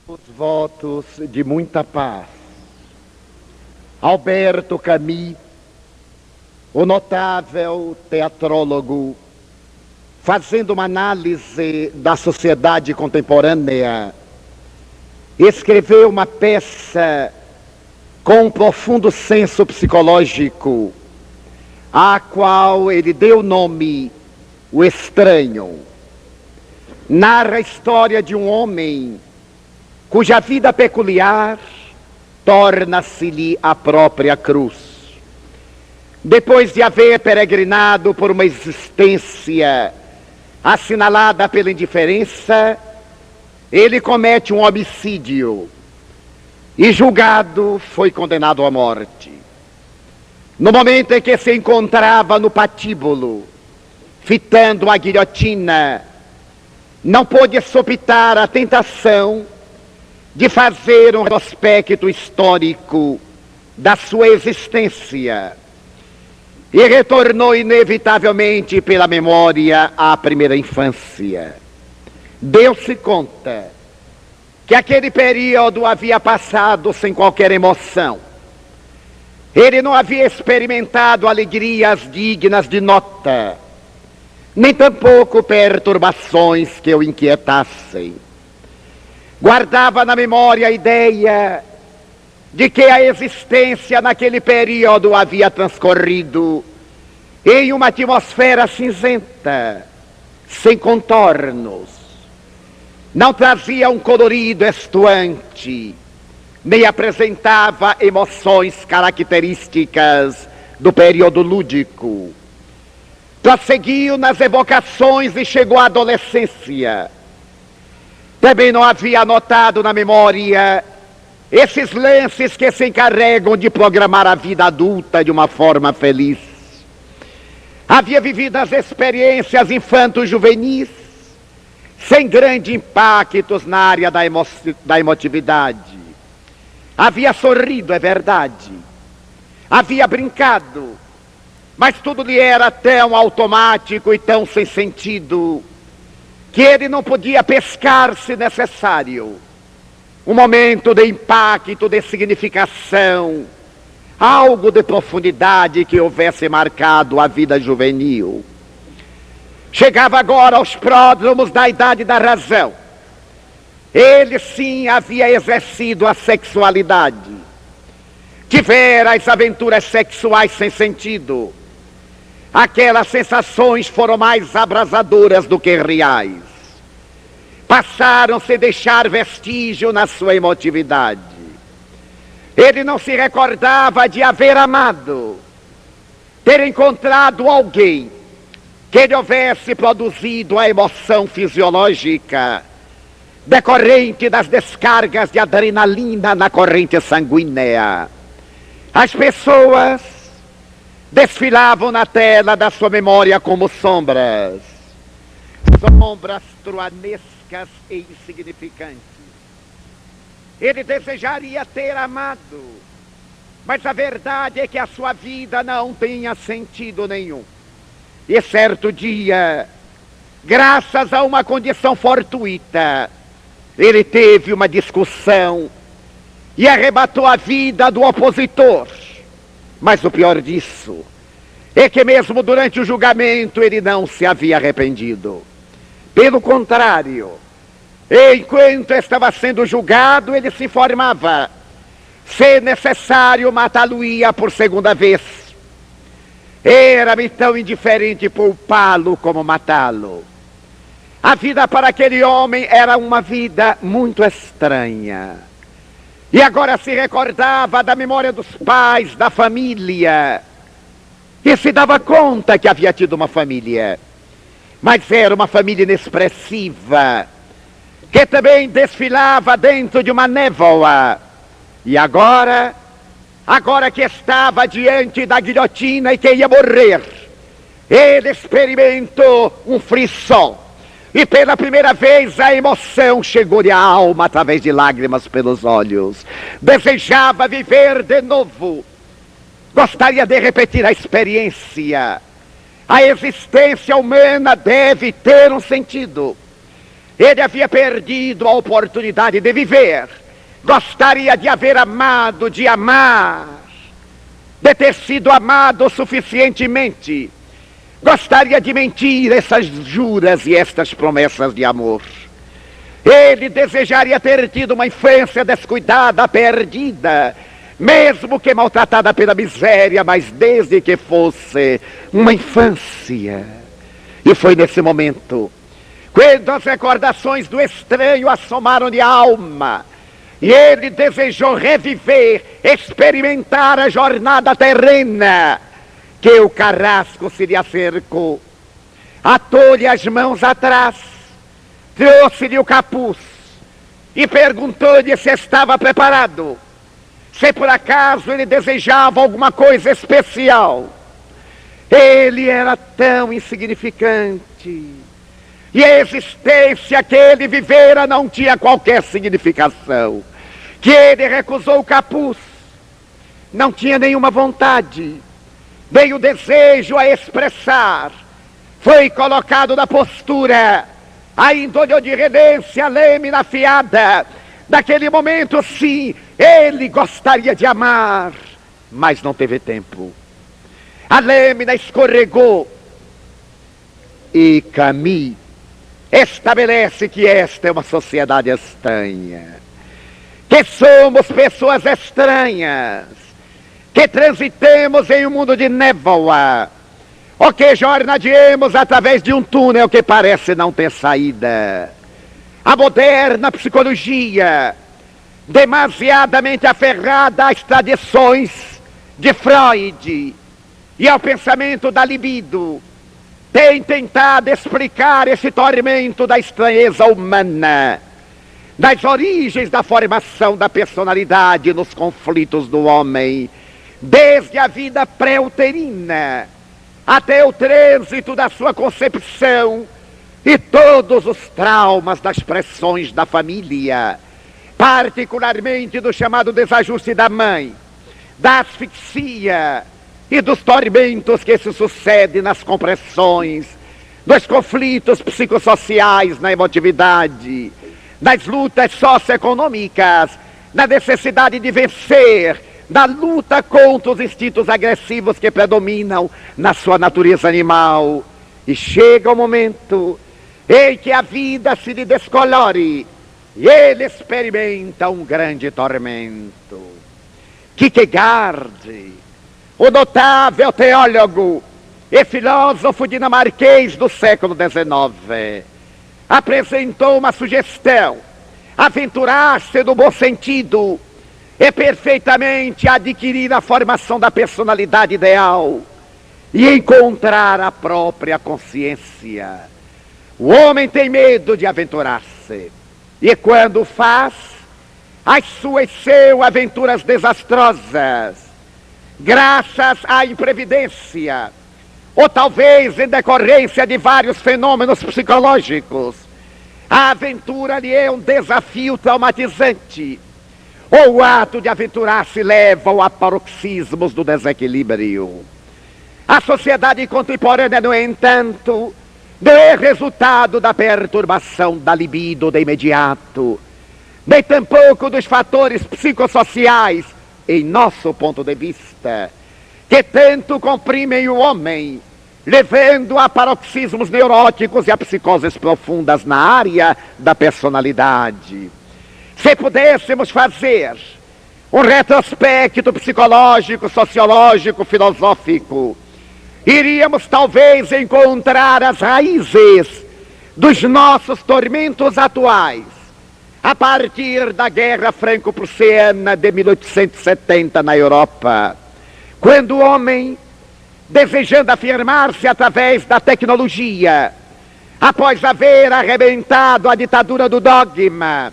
Os votos de muita paz. Alberto Camus, o notável teatrólogo, fazendo uma análise da sociedade contemporânea, escreveu uma peça com um profundo senso psicológico, à qual ele deu o nome O Estranho. Narra a história de um homem cuja vida peculiar torna-se-lhe a própria cruz. Depois de haver peregrinado por uma existência assinalada pela indiferença, ele comete um homicídio e, julgado, foi condenado à morte. No momento em que se encontrava no patíbulo, fitando a guilhotina, não pôde sopitar a tentação de fazer um retrospecto histórico da sua existência e retornou inevitavelmente pela memória à primeira infância. Deu-se conta que aquele período havia passado sem qualquer emoção. Ele não havia experimentado alegrias dignas de nota, nem tampouco perturbações que o inquietassem. Guardava na memória a ideia de que a existência naquele período havia transcorrido em uma atmosfera cinzenta, sem contornos. Não trazia um colorido estuante, nem apresentava emoções características do período lúdico. Prosseguiu nas evocações e chegou à adolescência. Também não havia anotado na memória esses lances que se encarregam de programar a vida adulta de uma forma feliz. Havia vivido as experiências infanto-juvenis sem grandes impactos na área da emotividade. Havia sorrido, é verdade. Havia brincado, mas tudo lhe era tão automático e tão sem sentido que ele não podia pescar, se necessário, um momento de impacto, de significação, algo de profundidade que houvesse marcado a vida juvenil. Chegava agora aos pródromos da idade da razão. Ele sim havia exercido a sexualidade, tivera as aventuras sexuais sem sentido. Aquelas sensações foram mais abrasadoras do que reais. Passaram-se a deixar vestígio na sua emotividade. Ele não se recordava de haver amado, ter encontrado alguém que lhe houvesse produzido a emoção fisiológica decorrente das descargas de adrenalina na corrente sanguínea. As pessoas desfilavam na tela da sua memória como sombras truanescas e insignificantes. Ele desejaria ter amado, mas a verdade é que a sua vida não tinha sentido nenhum. E certo dia, graças a uma condição fortuita, ele teve uma discussão e arrebatou a vida do opositor. Mas o pior disso é que mesmo durante o julgamento ele não se havia arrependido. Pelo contrário, enquanto estava sendo julgado, ele se informava: se necessário, matá-lo-ia por segunda vez. Era-me tão indiferente poupá-lo como matá-lo. A vida para aquele homem era uma vida muito estranha. E agora se recordava da memória dos pais, da família. E se dava conta que havia tido uma família. Mas era uma família inexpressiva, que também desfilava dentro de uma névoa. E agora que estava diante da guilhotina e que ia morrer, ele experimentou um frisson. E pela primeira vez a emoção chegou-lhe à alma através de lágrimas pelos olhos. Desejava viver de novo. Gostaria de repetir a experiência. A existência humana deve ter um sentido. Ele havia perdido a oportunidade de viver. Gostaria de haver amado, de amar, de ter sido amado suficientemente. Gostaria de mentir essas juras e estas promessas de amor. Ele desejaria ter tido uma infância descuidada, perdida, mesmo que maltratada pela miséria, mas desde que fosse uma infância. E foi nesse momento, quando as recordações do estranho assomaram-lhe a alma, e ele desejou reviver, experimentar a jornada terrena, que o carrasco se lhe acercou, atou-lhe as mãos atrás, trouxe-lhe o capuz e perguntou-lhe se estava preparado, se por acaso ele desejava alguma coisa especial. Ele era tão insignificante, e a existência que ele vivera não tinha qualquer significação, que ele recusou o capuz, não tinha nenhuma vontade, nem o desejo a expressar, foi colocado na postura, a índole de renência, a lâmina afiada. Naquele momento, sim, ele gostaria de amar, mas não teve tempo. A lâmina escorregou, e Camus estabelece que esta é uma sociedade estranha, que somos pessoas estranhas, que transitemos em um mundo de névoa, ou que jornadeemos através de um túnel que parece não ter saída. A moderna psicologia, demasiadamente aferrada às tradições de Freud e ao pensamento da libido, tem tentado explicar esse tormento da estranheza humana, das origens da formação da personalidade nos conflitos do homem, desde a vida pré-uterina até o trânsito da sua concepção e todos os traumas das pressões da família, particularmente do chamado desajuste da mãe, da asfixia e dos tormentos que se sucedem nas compressões, dos conflitos psicossociais na emotividade, das lutas socioeconômicas, da necessidade de vencer, da luta contra os instintos agressivos que predominam na sua natureza animal. E chega o momento em que a vida se lhe descolore e ele experimenta um grande tormento. Kierkegaard, o notável teólogo e filósofo dinamarquês do século XIX, apresentou uma sugestão: aventurar-se no bom sentido é perfeitamente adquirir a formação da personalidade ideal e encontrar a própria consciência. O homem tem medo de aventurar-se, e quando faz, as suas são aventuras desastrosas, graças à imprevidência, ou talvez em decorrência de vários fenômenos psicológicos. A aventura lhe é um desafio traumatizante, ou o ato de aventurar-se leva a paroxismos do desequilíbrio. A sociedade contemporânea, no entanto, não é resultado da perturbação da libido de imediato, nem tampouco dos fatores psicossociais, em nosso ponto de vista, que tanto comprimem o homem, levando a paroxismos neuróticos e a psicoses profundas na área da personalidade. Se pudéssemos fazer um retrospecto psicológico, sociológico, filosófico, iríamos talvez encontrar as raízes dos nossos tormentos atuais, a partir da Guerra Franco-Prussiana de 1870 na Europa, quando o homem, desejando afirmar-se através da tecnologia, após haver arrebentado a ditadura do dogma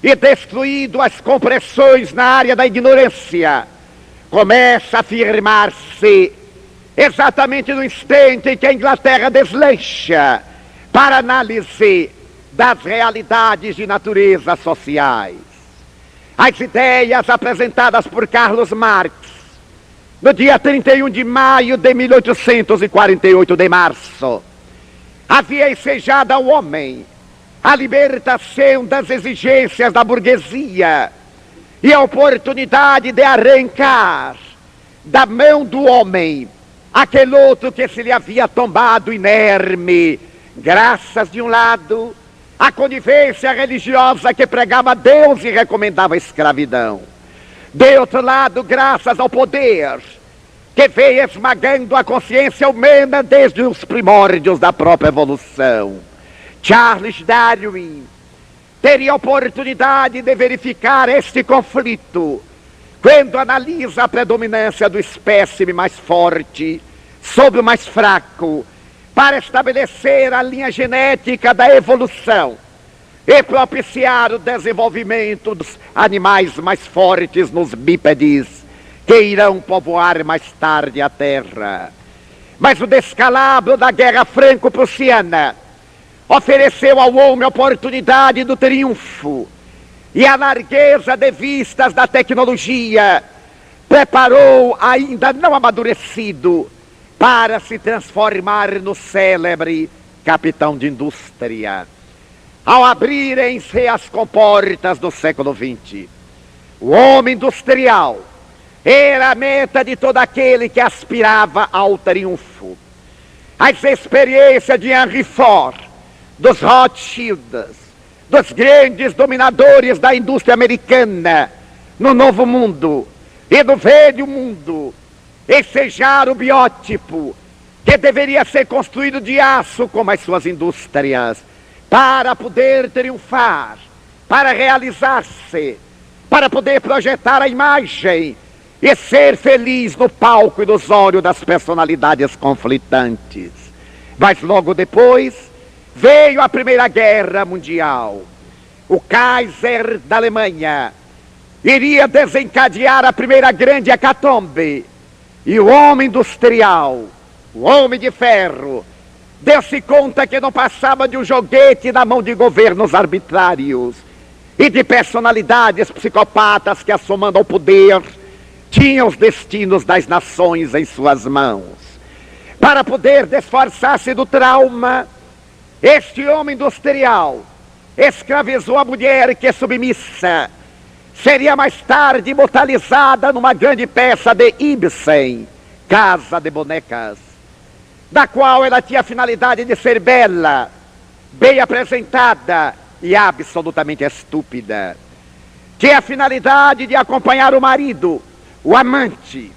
e destruído as compressões na área da ignorância, começa a afirmar-se exatamente no instante em que a Inglaterra deslancha para análise das realidades de natureza sociais. As ideias apresentadas por Carlos Marx no dia 31 de maio de 1848 de março havia ensejado ao homem a libertação das exigências da burguesia e a oportunidade de arrancar da mão do homem aquele outro que se lhe havia tombado inerme, graças de um lado à conivência religiosa que pregava Deus e recomendava a escravidão, de outro lado graças ao poder que veio esmagando a consciência humana desde os primórdios da própria evolução. Charles Darwin teria a oportunidade de verificar este conflito quando analisa a predominância do espécime mais forte sobre o mais fraco, para estabelecer a linha genética da evolução e propiciar o desenvolvimento dos animais mais fortes nos bípedes, que irão povoar mais tarde a Terra. Mas o descalabro da Guerra Franco-Prussiana ofereceu ao homem a oportunidade do triunfo, e a largueza de vistas da tecnologia preparou, ainda não amadurecido, para se transformar no célebre capitão de indústria. Ao abrirem-se as comportas do século XX, o homem industrial era a meta de todo aquele que aspirava ao triunfo. As experiências de Henry Ford, dos Rothschilds, dos grandes dominadores da indústria americana no Novo Mundo e no Velho Mundo, ensejar o biótipo que deveria ser construído de aço como as suas indústrias, para poder triunfar, para realizar-se, para poder projetar a imagem e ser feliz no palco ilusório das personalidades conflitantes. Mas logo depois veio a Primeira Guerra Mundial. O Kaiser da Alemanha iria desencadear a primeira grande hecatombe, e o homem industrial, o homem de ferro, deu-se conta que não passava de um joguete na mão de governos arbitrários e de personalidades psicopatas que, assomando ao poder, tinham os destinos das nações em suas mãos. Para poder disfarçar-se do trauma, este homem industrial escravizou a mulher que, submissa, seria mais tarde imortalizada numa grande peça de Ibsen, Casa de Bonecas, da qual ela tinha a finalidade de ser bela, bem apresentada e absolutamente estúpida. Tinha a finalidade de acompanhar o marido, o amante,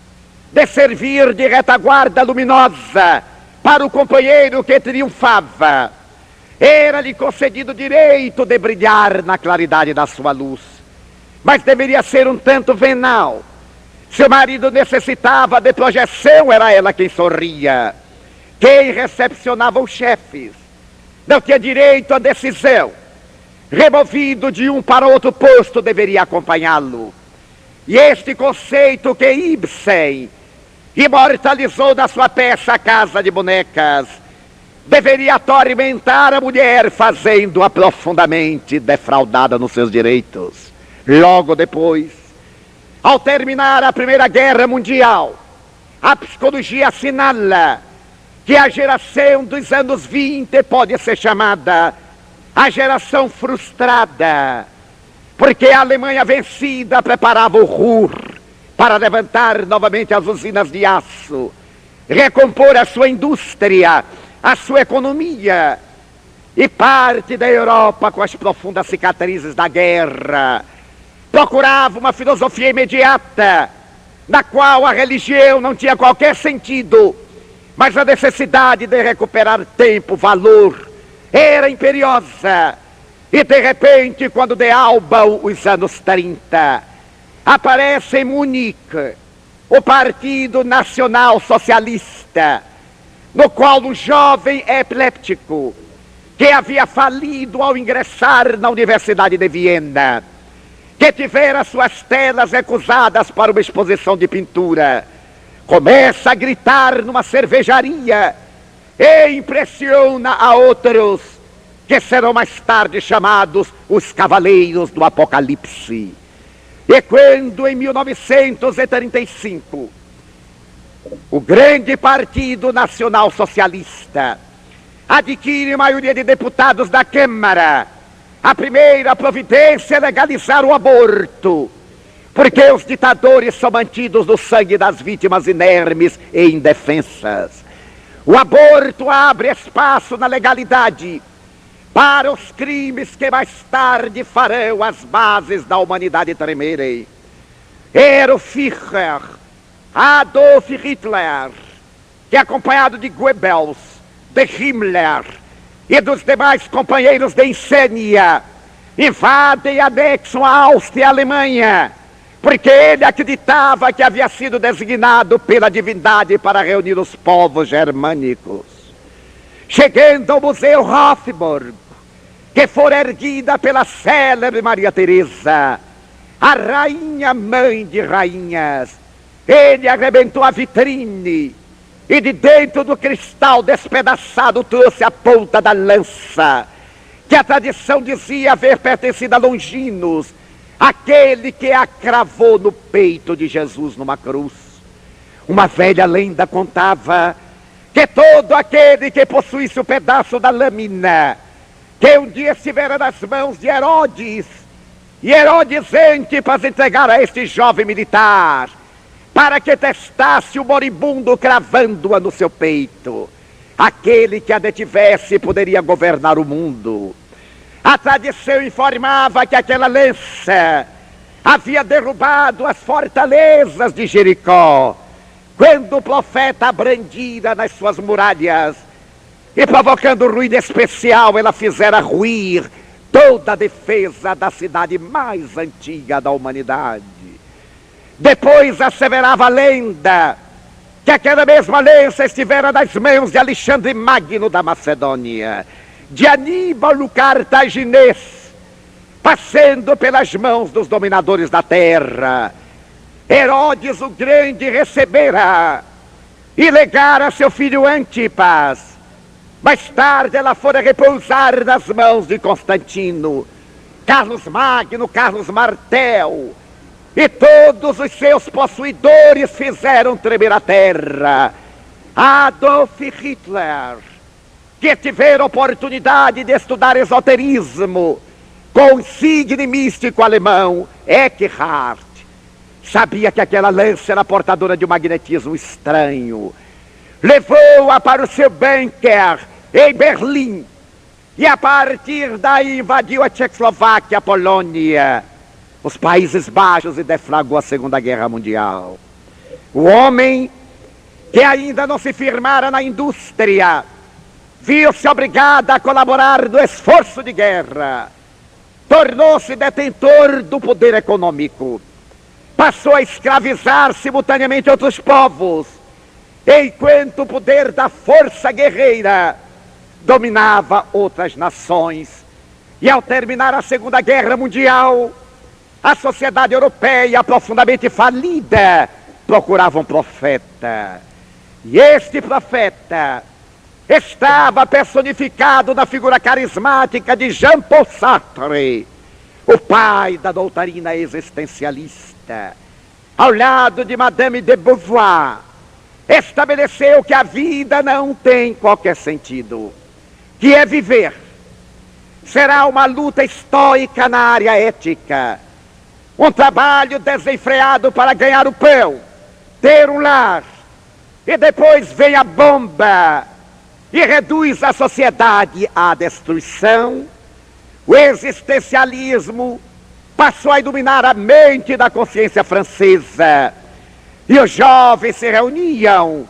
de servir de retaguarda luminosa para o companheiro que triunfava. Era-lhe concedido o direito de brilhar na claridade da sua luz, mas deveria ser um tanto venal. Se o marido necessitava de projeção, era ela quem sorria. Quem recepcionava os chefes não tinha direito à decisão. Removido de um para outro posto, deveria acompanhá-lo. E este conceito que Ibsen imortalizou na sua peça Casa de Bonecas deveria atormentar a mulher, fazendo-a profundamente defraudada nos seus direitos. Logo depois, ao terminar a Primeira Guerra Mundial, a psicologia assinala que a geração dos anos 20 pode ser chamada a geração frustrada, porque a Alemanha vencida preparava o Ruhr para levantar novamente as usinas de aço, recompor a sua indústria, a sua economia, e parte da Europa, com as profundas cicatrizes da guerra, procurava uma filosofia imediata, na qual a religião não tinha qualquer sentido, mas a necessidade de recuperar tempo, valor, era imperiosa. E de repente, quando dealbam os anos 30, aparece em Munique o Partido Nacional Socialista, no qual um jovem epiléptico, que havia falido ao ingressar na Universidade de Viena, que tivera suas telas recusadas para uma exposição de pintura, começa a gritar numa cervejaria e impressiona a outros que serão mais tarde chamados os Cavaleiros do Apocalipse. E quando em 1935 o grande Partido Nacional Socialista adquire maioria de deputados da Câmara A primeira providência é legalizar o aborto, porque os ditadores são mantidos no sangue das vítimas inermes e indefensas. O aborto abre espaço na legalidade para os crimes que mais tarde farão as bases da humanidade tremerem. Era o Führer Adolf Hitler, que acompanhado de Goebbels, de Himmler e dos demais companheiros de insânia, invadem e anexam a Áustria e a Alemanha, porque ele acreditava que havia sido designado pela divindade para reunir os povos germânicos. Chegando ao Museu Hofburg, que fora erguida pela célebre Maria Teresa, a rainha mãe de rainhas, ele arrebentou a vitrine e de dentro do cristal despedaçado trouxe a ponta da lança, que a tradição dizia haver pertencido a Longinos, aquele que a cravou no peito de Jesus numa cruz. Uma velha lenda contava que todo aquele que possuísse o pedaço da lâmina, que um dia estivera nas mãos de Herodes, e Herodes Antipas entregar a este jovem militar, para que testasse o moribundo cravando-a no seu peito, aquele que a detivesse poderia governar o mundo. A tradição informava que aquela lança havia derrubado as fortalezas de Jericó, quando o profeta a brandira nas suas muralhas, e provocando ruído especial, ela fizera ruir toda a defesa da cidade mais antiga da humanidade. Depois asseverava a lenda que aquela mesma lança estivera nas mãos de Alexandre Magno da Macedônia, de Aníbal o Cartaginês, passando pelas mãos dos dominadores da terra. Herodes o Grande recebera e legara a seu filho Antipas. Mais tarde ela fora repousar nas mãos de Constantino, Carlos Magno, Carlos Martel, e todos os seus possuidores fizeram tremer a terra. Adolf Hitler, que tivera a oportunidade de estudar esoterismo com o insigne místico alemão Eckhart, sabia que aquela lança era portadora de um magnetismo estranho. Levou-a para o seu bunker em Berlim, e a partir daí invadiu a Tchecoslováquia, a Polônia, os Países Baixos, e deflagrou a Segunda Guerra Mundial. O homem que ainda não se firmara na indústria viu-se obrigado a colaborar no esforço de guerra, tornou-se detentor do poder econômico, passou a escravizar simultaneamente outros povos, enquanto o poder da força guerreira dominava outras nações. E ao terminar a Segunda Guerra Mundial, a sociedade europeia, profundamente falida, procurava um profeta. E este profeta estava personificado na figura carismática de Jean-Paul Sartre, o pai da doutrina existencialista. Ao lado de Madame de Beauvoir, estabeleceu que a vida não tem qualquer sentido, que é viver. Será uma luta estoica na área ética, um trabalho desenfreado para ganhar o pão, ter um lar, e depois vem a bomba e reduz a sociedade à destruição. O existencialismo passou a iluminar a mente da consciência francesa, e os jovens se reuniam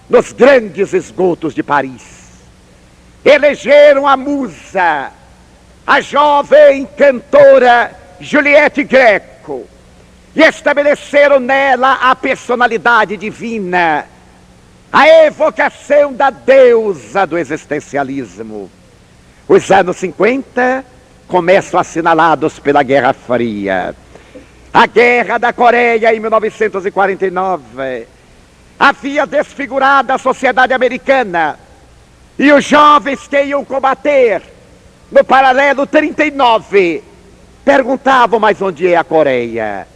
nos grandes esgotos de Paris. Elegeram a musa, a jovem cantora Juliette Greco, e estabeleceram nela a personalidade divina, a evocação da deusa do existencialismo. Os anos 50 começam assinalados pela Guerra Fria. A Guerra da Coreia, em 1949, havia desfigurado a sociedade americana, e os jovens que iam combater no paralelo 39 perguntavam: mas onde é a Coreia?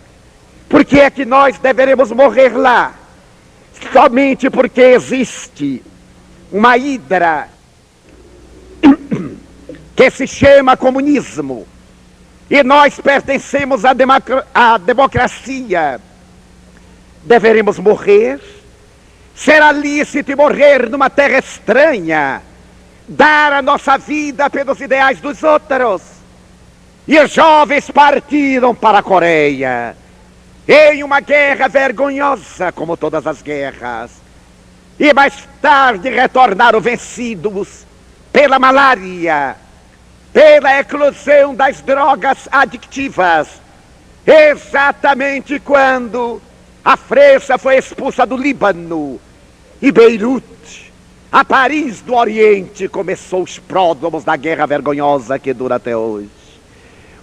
Por que é que nós deveremos morrer lá? Somente porque existe uma hidra que se chama comunismo, e nós pertencemos à democracia, deveremos morrer? Será lícito morrer numa terra estranha, dar a nossa vida pelos ideais dos outros? E os jovens partiram para a Coreia, em uma guerra vergonhosa, como todas as guerras, e mais tarde retornaram vencidos pela malária, pela eclosão das drogas adictivas, exatamente quando a França foi expulsa do Líbano, e Beirute, a Paris do Oriente, começou os pródromos da guerra vergonhosa que dura até hoje.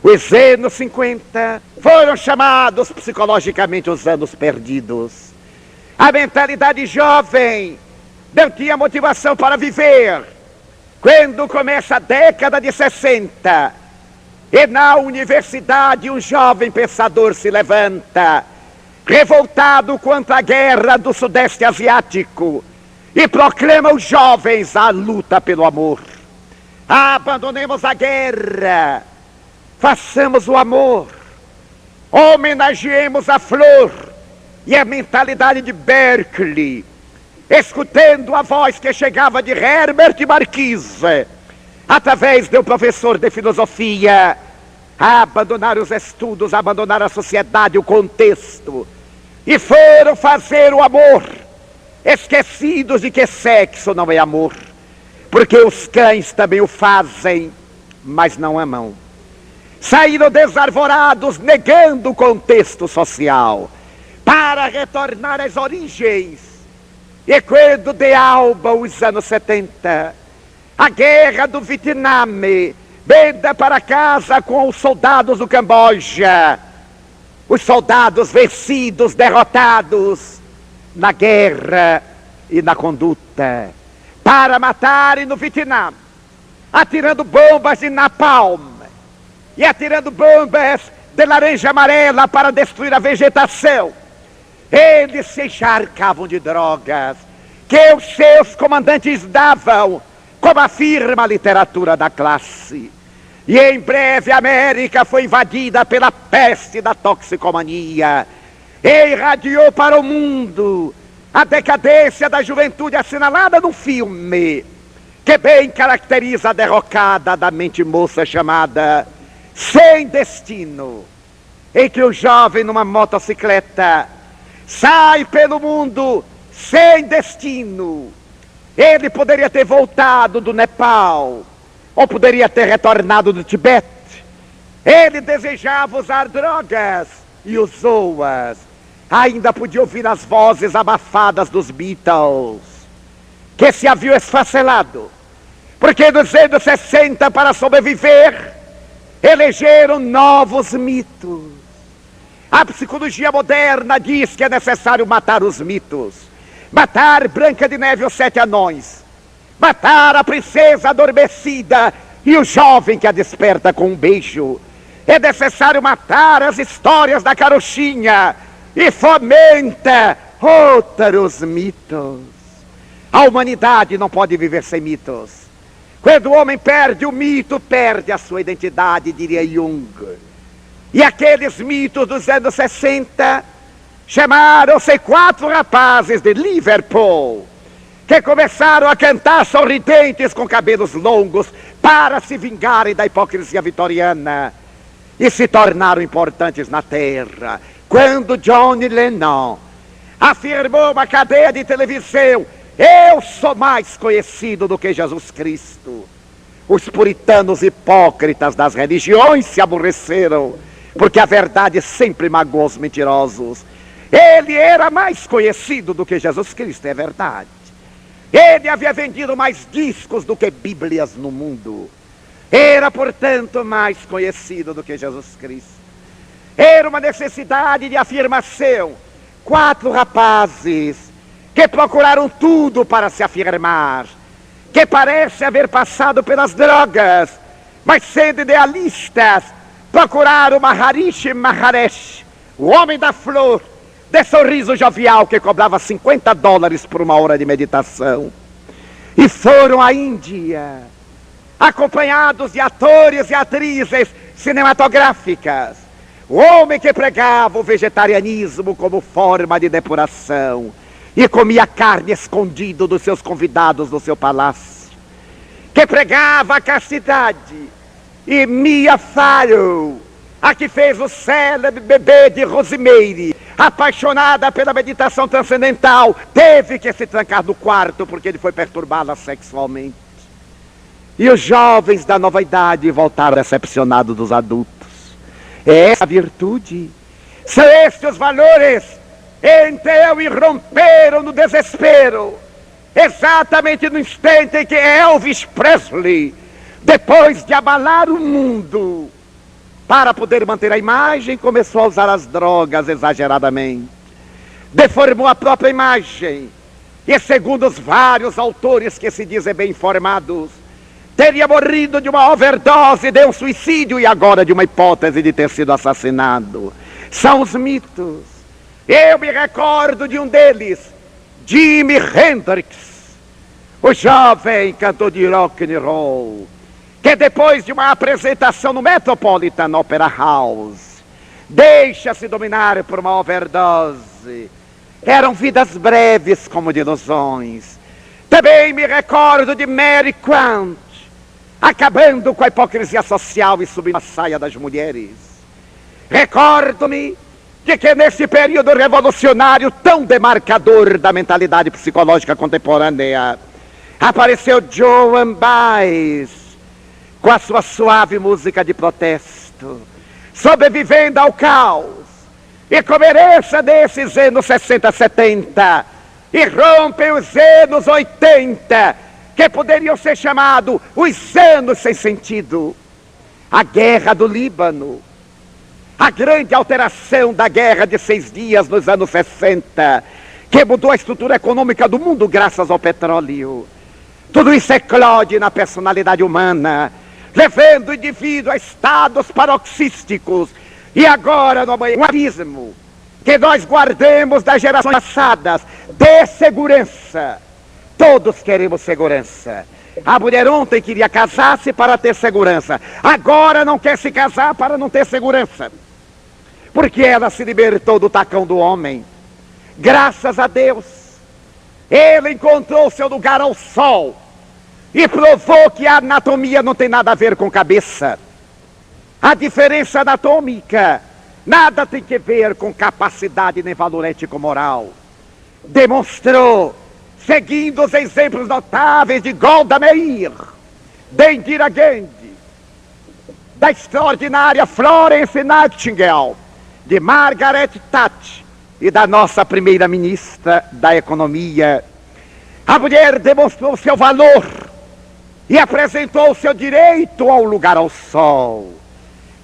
Os anos 50 foram chamados psicologicamente os anos perdidos. A mentalidade jovem não tinha motivação para viver. Quando começa a década de 60, e na universidade um jovem pensador se levanta, revoltado contra a guerra do Sudeste Asiático, e proclama os jovens a luta pelo amor. Abandonemos a guerra, façamos o amor, homenageemos a flor e a mentalidade de Berkeley, escutando a voz que chegava de Herbert Marcuse, através do professor de filosofia, abandonar os estudos, abandonar a sociedade, o contexto, e foram fazer o amor, esquecidos de que sexo não é amor, porque os cães também o fazem, mas não amam. Saíram desarvorados, negando o contexto social, para retornar às origens. E quando de alba, os anos 70, a guerra do Vietnã, venda para casa com os soldados do Camboja, os soldados vencidos, derrotados na guerra e na conduta, para matarem no Vietnã, atirando bombas de napalm, e atirando bombas de laranja amarela para destruir a vegetação. Eles se encharcavam de drogas que os seus comandantes davam, como afirma a literatura da classe. E em breve a América foi invadida pela peste da toxicomania, e irradiou para o mundo a decadência da juventude assinalada no filme, que bem caracteriza a derrocada da mente moça chamada Sem Destino, em que o jovem numa motocicleta sai pelo mundo sem destino. Ele poderia ter voltado do Nepal, ou poderia ter retornado do Tibete. Ele desejava usar drogas e usou-as. Ainda podia ouvir as vozes abafadas dos Beatles, que se haviam esfacelado, porque nos anos 60, para sobreviver, elegeram novos mitos. A psicologia moderna diz que é necessário matar os mitos, matar Branca de Neve e os 7 anões, matar a princesa adormecida e o jovem que a desperta com um beijo. É necessário matar as histórias da carochinha e fomenta outros mitos. A humanidade não pode viver sem mitos. Quando o homem perde o mito, perde a sua identidade, diria Jung. E aqueles mitos dos anos 60 chamaram-se 4 rapazes de Liverpool, que começaram a cantar sorridentes com cabelos longos para se vingarem da hipocrisia vitoriana, e se tornaram importantes na terra. Quando John Lennon afirmou uma cadeia de televisão: eu sou mais conhecido do que Jesus Cristo, os puritanos hipócritas das religiões se aborreceram, porque a verdade sempre magoa os mentirosos. Ele era mais conhecido do que Jesus Cristo, é verdade. Ele havia vendido mais discos do que Bíblias no mundo. Era, portanto, mais conhecido do que Jesus Cristo. Era uma necessidade de afirmação. 4 rapazes que procuraram tudo para se afirmar, que parecem haver passado pelas drogas, mas sendo idealistas, procuraram Maharishi Mahesh, o homem da flor, de sorriso jovial, que cobrava $50 por uma hora de meditação. E foram à Índia, acompanhados de atores e atrizes cinematográficas. O homem que pregava o vegetarianismo como forma de depuração e comia carne escondido dos seus convidados no seu palácio. Que pregava a castidade. E Mia Farrow, a que fez o célebre bebê de Rosemary, apaixonada pela meditação transcendental, teve que se trancar no quarto porque ele foi perturbá-la sexualmente. E os jovens da nova idade voltaram decepcionados dos adultos. É essa a virtude. São estes os valores. Então irromperam no desespero. Exatamente no instante em que Elvis Presley, depois de abalar o mundo, para poder manter a imagem, começou a usar as drogas exageradamente. Deformou a própria imagem. E segundo os vários autores que se dizem bem informados, teria morrido de uma overdose, de um suicídio e agora de uma hipótese de ter sido assassinado. São os mitos. Eu me recordo de um deles, Jimi Hendrix, o jovem cantor de rock and roll, que depois de uma apresentação no Metropolitan Opera House, deixa-se dominar por uma overdose. Eram vidas breves como de ilusões. Também me recordo de Mary Quant, acabando com a hipocrisia social e subindo a saia das mulheres. Recordo-me de que nesse período revolucionário tão demarcador da mentalidade psicológica contemporânea, apareceu Joan Baez, com a sua suave música de protesto, sobrevivendo ao caos, e como herança desses anos 60, 70, irrompem os anos 80, que poderiam ser chamados os anos sem sentido. A guerra do Líbano, a grande alteração da guerra de 6 dias nos anos 60, que mudou a estrutura econômica do mundo graças ao petróleo. Tudo isso eclode na personalidade humana, levando o indivíduo a estados paroxísticos. E agora, no abismo que nós guardemos das gerações passadas, de segurança. Todos queremos segurança. A mulher ontem queria casar-se para ter segurança. Agora não quer se casar para não ter segurança. Porque ela se libertou do tacão do homem. Graças a Deus. Ele encontrou seu lugar ao sol. E provou que a anatomia não tem nada a ver com cabeça. A diferença anatômica nada tem que ver com capacidade nem valor ético-moral. Demonstrou, seguindo os exemplos notáveis de Golda Meir, de Indira Gandhi, da extraordinária Florence Nightingale, de Margaret Thatcher e da nossa primeira-ministra da Economia. A mulher demonstrou seu valor e apresentou o seu direito ao lugar ao sol.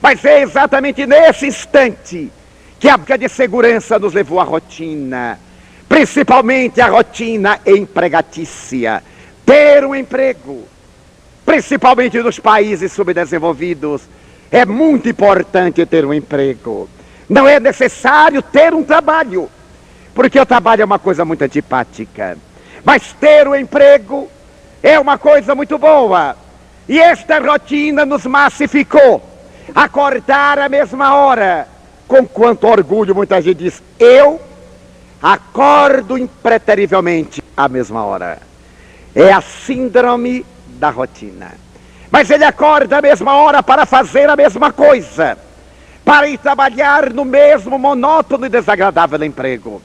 Mas é exatamente nesse instante que a busca de segurança nos levou à rotina, principalmente a rotina empregatícia. Ter um emprego, principalmente nos países subdesenvolvidos, é muito importante ter um emprego. Não é necessário ter um trabalho, porque o trabalho é uma coisa muito antipática. Mas ter um emprego é uma coisa muito boa. E esta rotina nos massificou. Acordar à mesma hora. Com quanto orgulho muita gente diz: eu acordo impreterivelmente à mesma hora. É a síndrome da rotina. Mas ele acorda à mesma hora para fazer a mesma coisa, para ir trabalhar no mesmo monótono e desagradável emprego,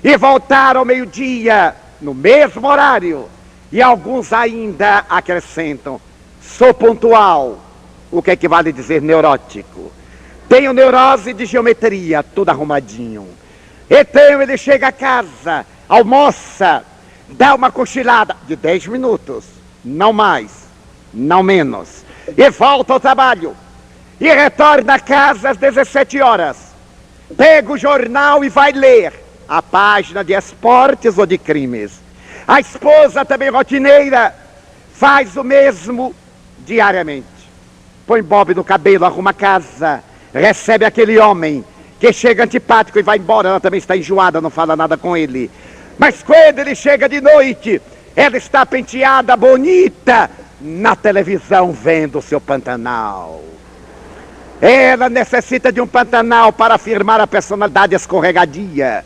e voltar ao meio-dia no mesmo horário. E alguns ainda acrescentam: sou pontual, o que equivale a dizer neurótico. Tenho neurose de geometria, tudo arrumadinho. Então ele chega a casa, almoça, dá uma cochilada de 10 minutos, não mais, não menos, e volta ao trabalho. E retorna a casa às 17 horas. Pega o jornal e vai ler a página de esportes ou de crimes. A esposa, também rotineira, faz o mesmo diariamente. Põe bob no cabelo, arruma a casa, recebe aquele homem que chega antipático e vai embora. Ela também está enjoada, não fala nada com ele. Mas quando ele chega de noite, ela está penteada, bonita, na televisão vendo o seu Pantanal. Ela necessita de um Pantanal para afirmar a personalidade escorregadia.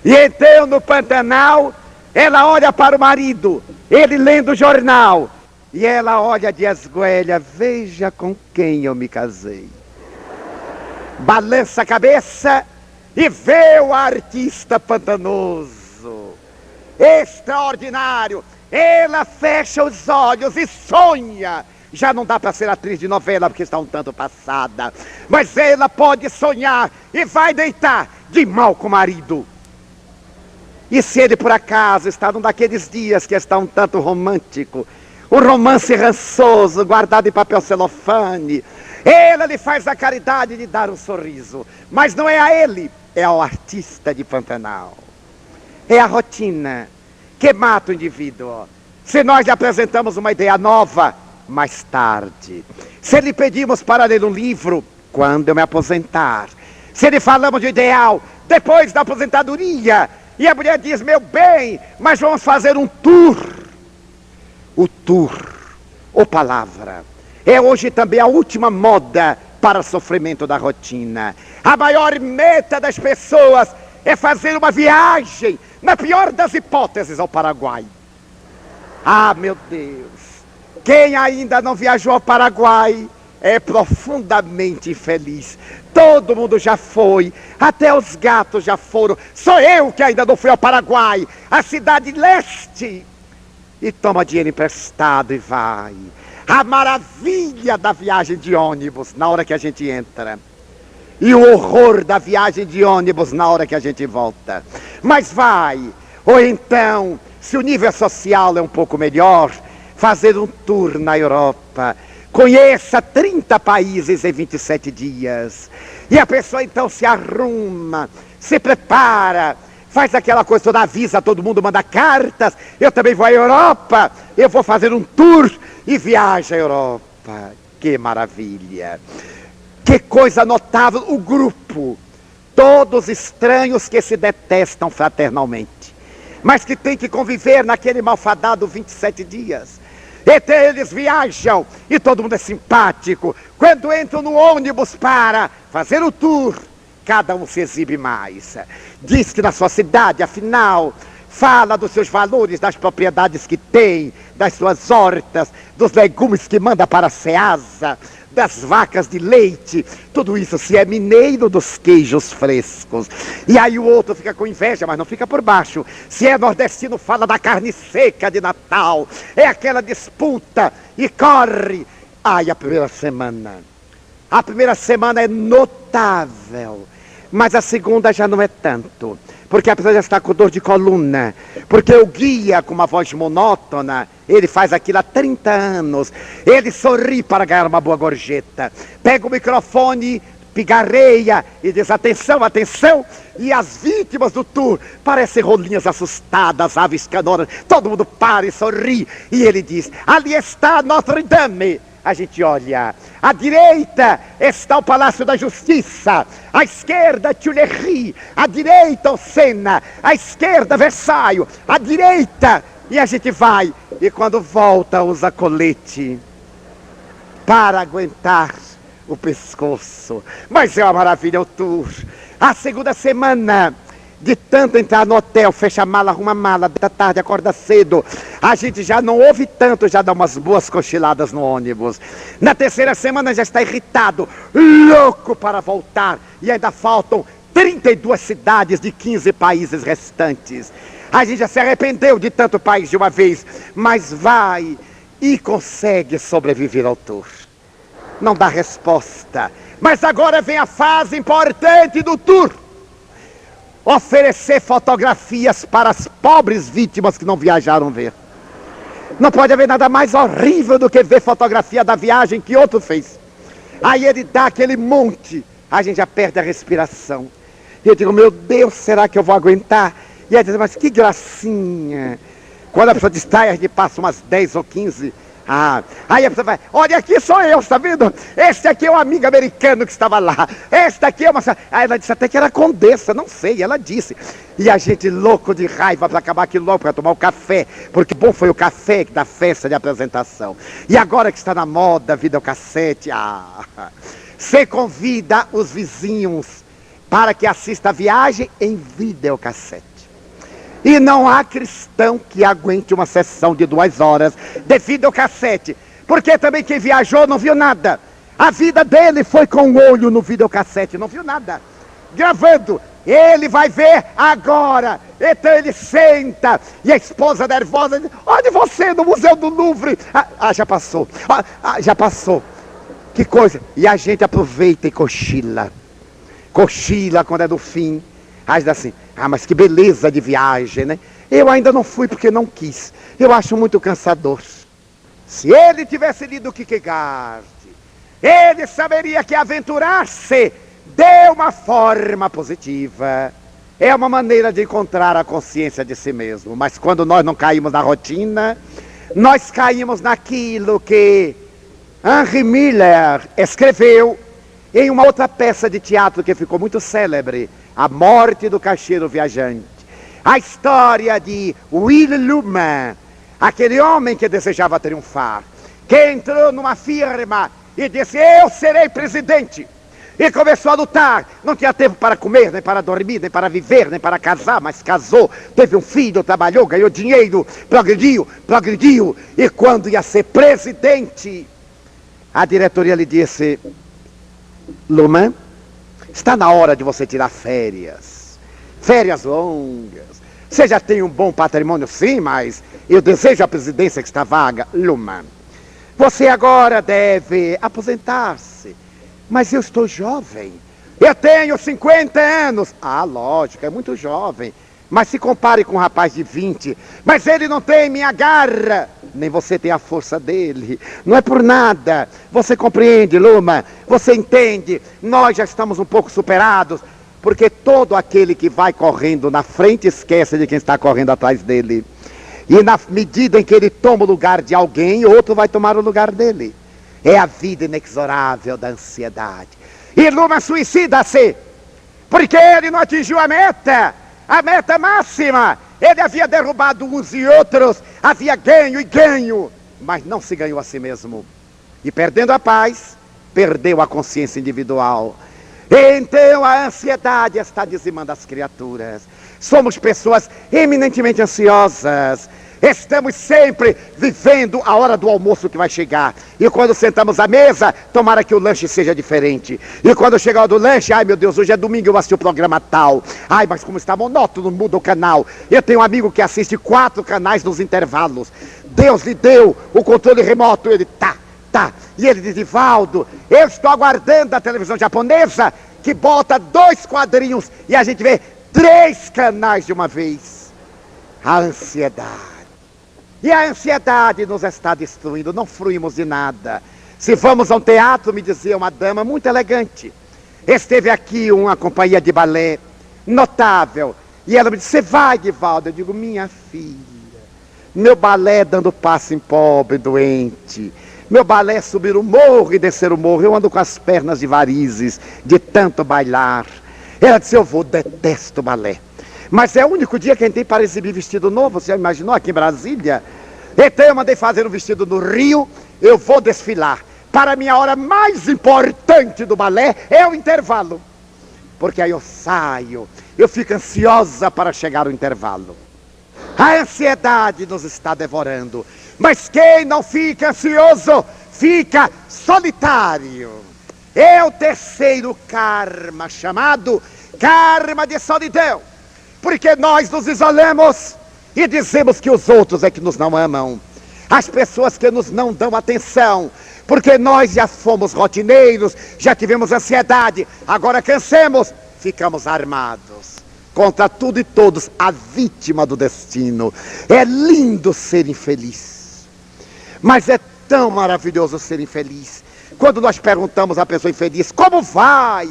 E então no Pantanal, ela olha para o marido, ele lendo o jornal. E ela olha de esguelha, veja com quem eu me casei. Balança a cabeça e vê o artista pantanoso. Extraordinário. Ela fecha os olhos e sonha. Já não dá para ser atriz de novela porque está um tanto passada. Mas ela pode sonhar e vai deitar de mal com o marido. E se ele por acaso está num daqueles dias que está um tanto romântico, um romance rançoso guardado em papel celofane, ela lhe faz a caridade de dar um sorriso. Mas não é a ele, é ao artista de Pantanal. É a rotina que mata o indivíduo. Se nós lhe apresentamos uma ideia nova, mais tarde. Se lhe pedimos para ler um livro, quando eu me aposentar. Se lhe falamos de ideal, depois da aposentadoria. E a mulher diz, meu bem, mas vamos fazer um tour. O tour, ou palavra, é hoje também a última moda para o sofrimento da rotina. A maior meta das pessoas é fazer uma viagem, na pior das hipóteses, ao Paraguai. Ah, meu Deus! Quem ainda não viajou ao Paraguai é profundamente infeliz. Todo mundo já foi, até os gatos já foram. Sou eu que ainda não fui ao Paraguai, a cidade leste. E toma dinheiro emprestado e vai. A maravilha da viagem de ônibus na hora que a gente entra. E o horror da viagem de ônibus na hora que a gente volta. Mas vai. Ou então, se o nível social é um pouco melhor, fazer um tour na Europa. Conheça 30 países em 27 dias. E a pessoa então se arruma, se prepara, faz aquela coisa toda, avisa todo mundo, manda cartas. Eu também vou à Europa, eu vou fazer um tour e viaja à Europa. Que maravilha! Que coisa notável, o grupo. Todos estranhos que se detestam fraternalmente, mas que tem que conviver naquele malfadado 27 dias. Então eles viajam e todo mundo é simpático. Quando entram no ônibus para fazer o tour, cada um se exibe mais. Diz que na sua cidade, afinal, fala dos seus valores, das propriedades que tem, das suas hortas, dos legumes que manda para a Ceasa, das vacas de leite, tudo isso. Se é mineiro, dos queijos frescos. E aí o outro fica com inveja, mas não fica por baixo. Se é nordestino, fala da carne seca de Natal. É aquela disputa e corre. Ai, a primeira semana é notável, mas a segunda já não é tanto, porque a pessoa já está com dor de coluna, porque o guia com uma voz monótona, ele faz aquilo há 30 anos, ele sorri para ganhar uma boa gorjeta, pega o microfone, pigarreia e diz atenção, atenção, e as vítimas do tour parecem rolinhas assustadas, aves canoras, todo mundo para e sorri, e ele diz, ali está Notre Dame. A gente olha, à direita está o Palácio da Justiça, à esquerda Tuileries, à direita o Sena, à esquerda Versailles, à direita, e a gente vai, e quando volta usa colete para aguentar o pescoço. Mas é uma maravilha o tour. A segunda semana, de tanto entrar no hotel, fecha a mala, arruma a mala, da tarde, acorda cedo, a gente já não ouve tanto, já dá umas boas cochiladas no ônibus. Na terceira semana já está irritado, louco para voltar, e ainda faltam 32 cidades de 15 países restantes. A gente já se arrependeu de tanto país de uma vez, mas vai e consegue sobreviver ao tour. Não dá resposta, mas agora vem a fase importante do tour. Oferecer fotografias para as pobres vítimas que não viajaram ver. Não pode haver nada mais horrível do que ver fotografia da viagem que outro fez. Aí ele dá aquele monte, a gente já perde a respiração. E eu digo, meu Deus, será que eu vou aguentar? E ele diz, mas que gracinha. Quando a pessoa distrai, a gente passa umas 10 ou 15, Aí a pessoa vai, olha aqui sou eu, está vendo? Este aqui é um amigo americano que estava lá. Esta aqui é uma... Aí ela disse até que era condessa, não sei, ela disse. E a gente louco de raiva para acabar aquilo logo, para tomar o café. Porque bom foi o café da festa de apresentação. E agora que está na moda, videocassete, você convida os vizinhos para que assista a viagem em videocassete. E não há cristão que aguente uma sessão de 2 horas de videocassete. Porque também quem viajou não viu nada. A vida dele foi com o olho no videocassete, não viu nada. Gravando, ele vai ver agora. Então ele senta e a esposa nervosa diz, olha você no Museu do Louvre. Já passou, já passou. Que coisa. E a gente aproveita e cochila. Cochila quando é do fim. Aí diz assim, mas que beleza de viagem, né? Eu ainda não fui porque não quis. Eu acho muito cansador. Se ele tivesse lido Kierkegaard, ele saberia que aventurar-se de uma forma positiva é uma maneira de encontrar a consciência de si mesmo. Mas quando nós não caímos na rotina, nós caímos naquilo que Henry Miller escreveu em uma outra peça de teatro que ficou muito célebre, A Morte do Caixeiro Viajante. A história de Will Luhmann, aquele homem que desejava triunfar, que entrou numa firma e disse, eu serei presidente. E começou a lutar, não tinha tempo para comer, nem para dormir, nem para viver, nem para casar, mas casou, teve um filho, trabalhou, ganhou dinheiro, progrediu, e quando ia ser presidente, a diretoria lhe disse, Luhmann, está na hora de você tirar férias, férias longas. Você já tem um bom patrimônio, sim, mas eu desejo a presidência que está vaga. Luhmann, você agora deve aposentar-se. Mas eu estou jovem, eu tenho 50 anos. Lógico, é muito jovem. Mas se compare com um rapaz de 20, mas ele não tem minha garra, nem você tem a força dele. Não é por nada. Você compreende, Luhmann? Você entende? Nós já estamos um pouco superados, porque todo aquele que vai correndo na frente esquece de quem está correndo atrás dele. E na medida em que ele toma o lugar de alguém, outro vai tomar o lugar dele. É a vida inexorável da ansiedade. E Luhmann suicida-se, porque ele não atingiu a meta máxima. Ele havia derrubado uns e outros, havia ganho e ganho, mas não se ganhou a si mesmo. E perdendo a paz, perdeu a consciência individual. Então a ansiedade está dizimando as criaturas. Somos pessoas eminentemente ansiosas. Estamos sempre vivendo a hora do almoço que vai chegar. E quando sentamos à mesa, tomara que o lanche seja diferente. E quando chegar a hora do lanche, ai meu Deus, hoje é domingo, eu assisti o programa tal. Ai, mas como está monótono, muda o canal. Eu tenho um amigo que assiste 4 canais nos intervalos. Deus lhe deu o controle remoto. Ele tá. E ele diz, Divaldo, eu estou aguardando a televisão japonesa que bota 2 quadrinhos e a gente vê 3 canais de uma vez. A ansiedade. E a ansiedade nos está destruindo, não fruímos de nada. Se vamos a um teatro, me dizia uma dama muito elegante, esteve aqui uma companhia de balé notável, e ela me disse, você vai, Divaldo? Eu digo, minha filha, meu balé é dando passo em pobre, doente, meu balé é subir o morro e descer o morro, eu ando com as pernas de varizes, de tanto bailar. Ela disse, eu vou, detesto balé. Mas é o único dia que a gente tem para exibir vestido novo. Você já imaginou aqui em Brasília? Então eu mandei fazer um vestido no Rio. Eu vou desfilar. Para mim a hora mais importante do balé é o intervalo. Porque aí eu saio, eu fico ansiosa para chegar ao intervalo. A ansiedade nos está devorando. Mas quem não fica ansioso, fica solitário. É o terceiro karma, chamado karma de solidão. Porque nós nos isolamos e dizemos que os outros é que nos não amam. As pessoas que nos não dão atenção. Porque nós já fomos rotineiros, já tivemos ansiedade. Agora cansemos, ficamos armados. Contra tudo e todos, a vítima do destino. É lindo ser infeliz. Mas é tão maravilhoso ser infeliz. Quando nós perguntamos à pessoa infeliz, como vai?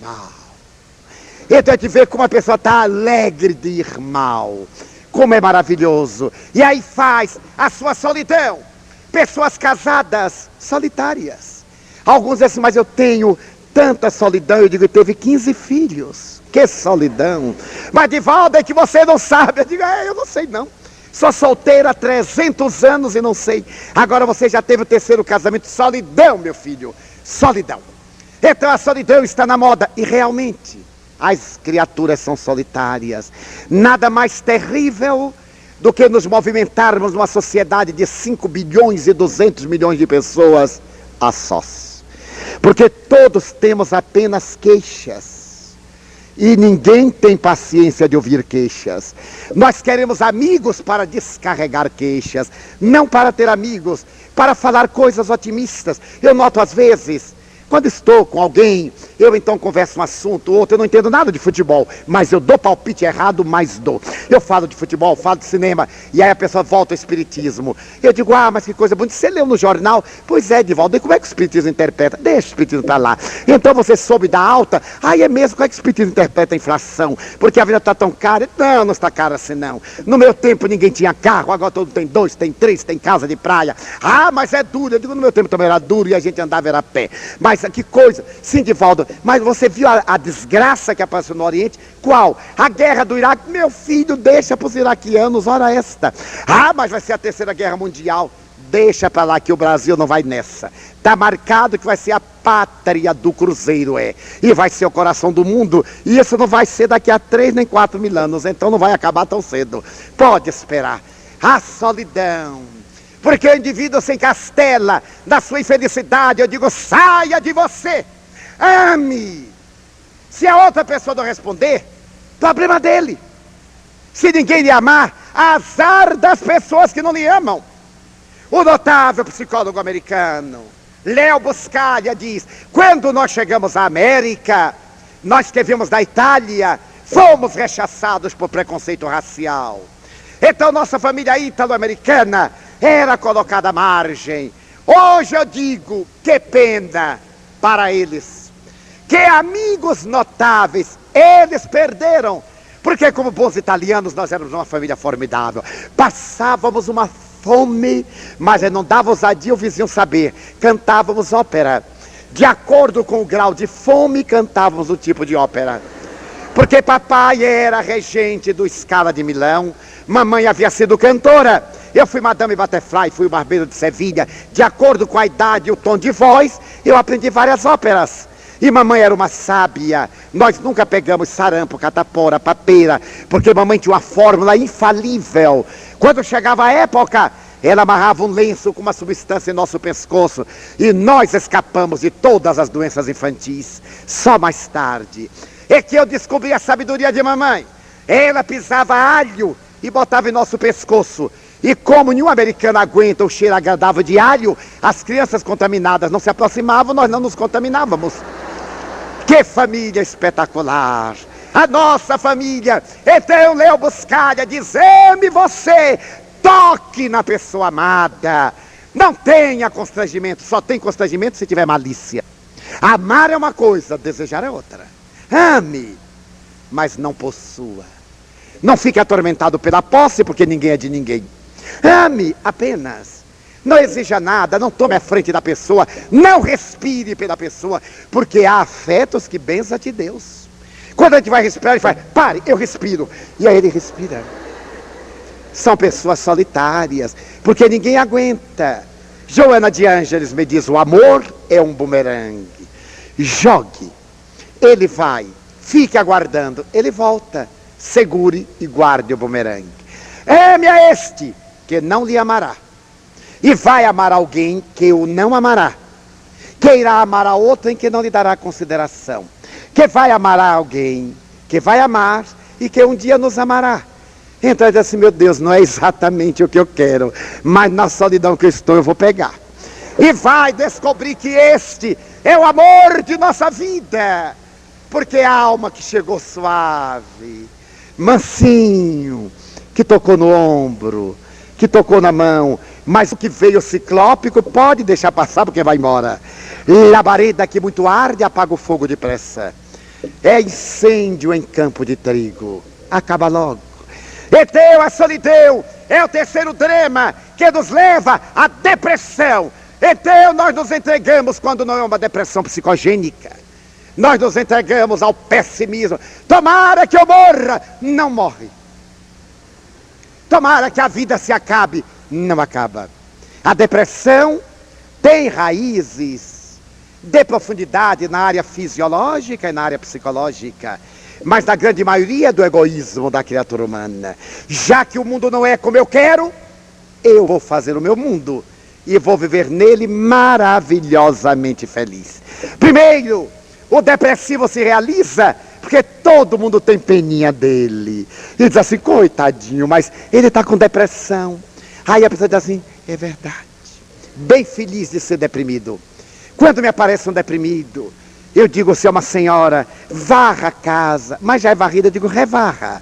Mal. Então a gente vê como a pessoa está alegre de ir mal. Como é maravilhoso. E aí faz a sua solidão. Pessoas casadas, solitárias. Alguns dizem assim, mas eu tenho tanta solidão. Eu digo, teve 15 filhos. Que solidão. Mas Divaldo, é que você não sabe. Eu digo, eu não sei não. Sou solteira há 300 anos e não sei. Agora você já teve o terceiro casamento. Solidão, meu filho. Solidão. Então a solidão está na moda. E realmente, as criaturas são solitárias. Nada mais terrível do que nos movimentarmos numa sociedade de 5 bilhões e 200 milhões de pessoas a sós. Porque todos temos apenas queixas. E ninguém tem paciência de ouvir queixas. Nós queremos amigos para descarregar queixas, não para ter amigos, para falar coisas otimistas. Eu noto às vezes, quando estou com alguém, eu então converso um assunto, outro, eu não entendo nada de futebol, mas eu dou palpite errado, mas dou. Eu falo de futebol, falo de cinema, e aí a pessoa volta ao espiritismo. Eu digo, mas que coisa bonita, você leu no jornal? Pois é, Divaldo, e como é que o espiritismo interpreta? Deixa o espiritismo para lá. Então você soube da alta? É mesmo, como é que o espiritismo interpreta a inflação? Porque a vida está tão cara? Não, não está cara assim não. No meu tempo ninguém tinha carro, agora todo mundo tem 2, tem 3, tem casa de praia. Mas é duro. Eu digo, no meu tempo também era duro e a gente andava era a pé. Mas que coisa, sim, Divaldo, mas você viu a desgraça que apareceu no Oriente? Qual? A guerra do Iraque. Meu filho, deixa para os iraquianos, ora esta. Mas vai ser a terceira guerra mundial. Deixa para lá que o Brasil não vai nessa. Está marcado que vai ser a pátria do Cruzeiro, e vai ser o coração do mundo, e isso não vai ser daqui a 3 nem 4 mil anos, então não vai acabar tão cedo. Pode esperar. A solidão. Porque o indivíduo se encastela na sua infelicidade. Eu digo, saia de você. Ame. Se a outra pessoa não responder, problema dele. Se ninguém lhe amar, azar das pessoas que não lhe amam. O notável psicólogo americano, Leo Buscaglia, diz, quando nós chegamos à América, nós que vimos da Itália, fomos rechaçados por preconceito racial. Então nossa família ítalo-americana era colocada à margem. Hoje eu digo, que pena para eles. Que amigos notáveis eles perderam. Porque como bons italianos nós éramos uma família formidável. Passávamos uma fome, mas não dava ousadia o vizinho saber. Cantávamos ópera. De acordo com o grau de fome, cantávamos o tipo de ópera. Porque papai era regente do Scala de Milão, mamãe havia sido cantora. Eu fui Madame Butterfly, fui o barbeiro de Sevilha. De acordo com a idade e o tom de voz, eu aprendi várias óperas. E mamãe era uma sábia. Nós nunca pegamos sarampo, catapora, papeira, porque mamãe tinha uma fórmula infalível. Quando chegava a época, ela amarrava um lenço com uma substância em nosso pescoço, e nós escapamos de todas as doenças infantis. Só mais tarde é que eu descobri a sabedoria de mamãe. Ela pisava alho e botava em nosso pescoço. E como nenhum americano aguenta o cheiro agradável de alho, as crianças contaminadas não se aproximavam, nós não nos contaminávamos. Que família espetacular! A nossa família. Então Leo Buscaglia diz, ame você, toque na pessoa amada. Não tenha constrangimento, só tem constrangimento se tiver malícia. Amar é uma coisa, desejar é outra. Ame, mas não possua. Não fique atormentado pela posse, porque ninguém é de ninguém. Ame apenas. Não exija nada, não tome a frente da pessoa, não respire pela pessoa, porque há afetos que benza-te Deus. Quando a gente vai respirar, ele faz, pare, eu respiro. E aí ele respira. São pessoas solitárias, porque ninguém aguenta. Joana de Ângeles me diz, o amor é um bumerangue. Jogue. Ele vai, fique aguardando, ele volta. Segure e guarde o bumerangue. Ame a este, que não lhe amará. E vai amar alguém que o não amará. Que irá amar a outra em que não lhe dará consideração. Que vai amar a alguém, que vai amar e que um dia nos amará. Então ele diz assim, meu Deus, não é exatamente o que eu quero, mas na solidão que eu estou eu vou pegar. E vai descobrir que este é o amor de nossa vida. Porque a alma que chegou suave, mansinho, que tocou no ombro, que tocou na mão, mas o que veio ciclópico pode deixar passar porque vai embora. Labareda que muito arde, apaga o fogo depressa. É incêndio em campo de trigo, acaba logo. Eteu, a solidão, é o terceiro drama que nos leva à depressão. Então nós nos entregamos, quando não é uma depressão psicogênica, nós nos entregamos ao pessimismo. Tomara que eu morra. Não morre. Tomara que a vida se acabe. Não acaba. A depressão tem raízes de profundidade na área fisiológica e na área psicológica, mas na grande maioria do egoísmo da criatura humana. Já que o mundo não é como eu quero, eu vou fazer o meu mundo e vou viver nele maravilhosamente feliz. Primeiro, o depressivo se realiza porque todo mundo tem peninha dele. Ele diz assim, coitadinho, mas ele está com depressão. Aí a pessoa diz assim, é verdade. Bem feliz de ser deprimido. Quando me aparece um deprimido, eu digo, se é uma senhora, varra a casa. Mas já é varrida, eu digo, revarra.